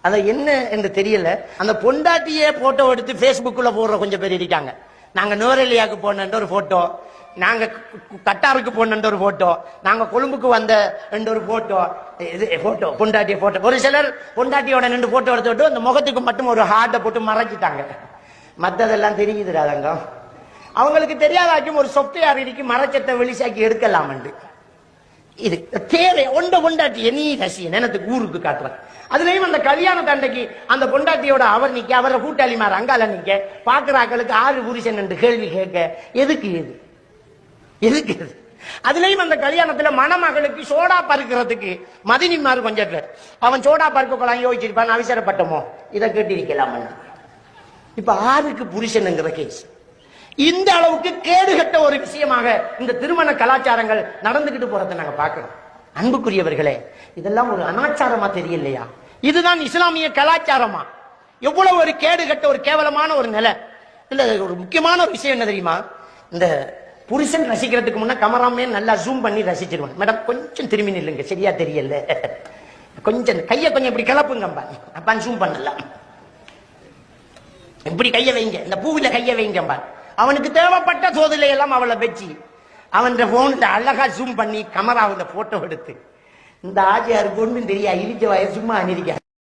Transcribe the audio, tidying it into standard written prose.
அத என்ன என்று தெரியல. அந்த பொண்டாட்டியே போட்டோ எடுத்து பேஸ்புக்ல போடுற கொஞ்சம் பேர் இருக்காங்க. நாங்க நோரெலியாவுக்கு போன ஒரு போட்டோ, நாங்க கட்டாருக்கு போன ஒரு போட்டோ, நாங்க கொழும்புக்கு வந்த ஒரு போட்டோ, இது போட்டோ பொண்டாட்டிய போட்டோ. ஒரு சிலர் பொண்டாட்டியோட நின்று போட்டோ எடுத்துட்டு அந்த முகத்துக்கு மட்டும் ஒரு ஹார்ட்டை போட்டு மறைச்சிட்டாங்க. மத்ததெல்லாம் தெரியுதுடா தங்கம். அவங்களுக்கு தெரியாதாச்சும் ஒரு சொப்டையார் இருக்கு மறைச்சத்தை வெளிசாக்கி எடுக்கலாம். இது தேவை ஒண்ட பொண்டாட்டி நீ ரசிய நேரத்துக்கு ஊருக்கு காட்டுறேன். அதுலயும் அந்த கல்யாண தண்டைக்கு அந்த பொண்டாட்டியோட அவர் நிக்க, அவரை கூட்டாளிமார் அங்கால நிக்க, பாக்குறாக்களுக்கு 6 புருஷன் என்று கேள்வி கேட்க எதுக்கு எதுக்கு? அதுலயும் அந்த கல்யாணத்துல மணமகளுக்கு சோடா பருக்கிறதுக்கு மதினிமார் கொஞ்சம் பேர் அவன் சோடா பருக்கலாம் யோசிச்சிருப்பான். அவசரப்பட்டமோ இதை கேட்டிருக்கலாம். இப்ப 6க்கு புருஷனுங்கிற கேஸ் இந்த அளவுக்கு கேடுகட்ட ஒரு விஷயமாக இந்த திருமண கலாச்சாரங்கள் நடந்துகிட்டு போறதை நாங்க பாக்குறோம். அன்புக்குரியவர்களே, இதெல்லாம் ஒரு அனாச்சாரமா தெரியலையா? இதுதான் இஸ்லாமிய கலாச்சாரமா? எவ்வளவு ஒரு கேடுகட்ட ஒரு கேவலமான ஒரு நிலை. இல்ல, ஒரு முக்கியமான ஒரு விஷயம் என்ன தெரியுமா? இந்த புருஷன் ரசிக்கிறதுக்கு முன்ன கமராமே நல்லா ஜூம் பண்ணி ரசிச்சிருவான். மேடம் கொஞ்சம் திரும்பி நில்லுங்க, சரியா தெரியல, கொஞ்சம் கையை கொஞ்சம் இப்படி கிளப்புங்க, அப்பா ஜூம் பண்ணலாம், இப்படி கைய வைங்க, இந்த பூவில கைய வைங்க. அவனுக்கு தேவைப்பட்ட சோதனை எல்லாம் அவளை வச்சு அவன் போன்ல அழகா ஜூம் பண்ணி கமராவில் போட்டோ எடுத்து இந்த ஆஜியாருக்கு ஒன்றும் தெரியா இடிச்ச வயசுமா அனிருக்கா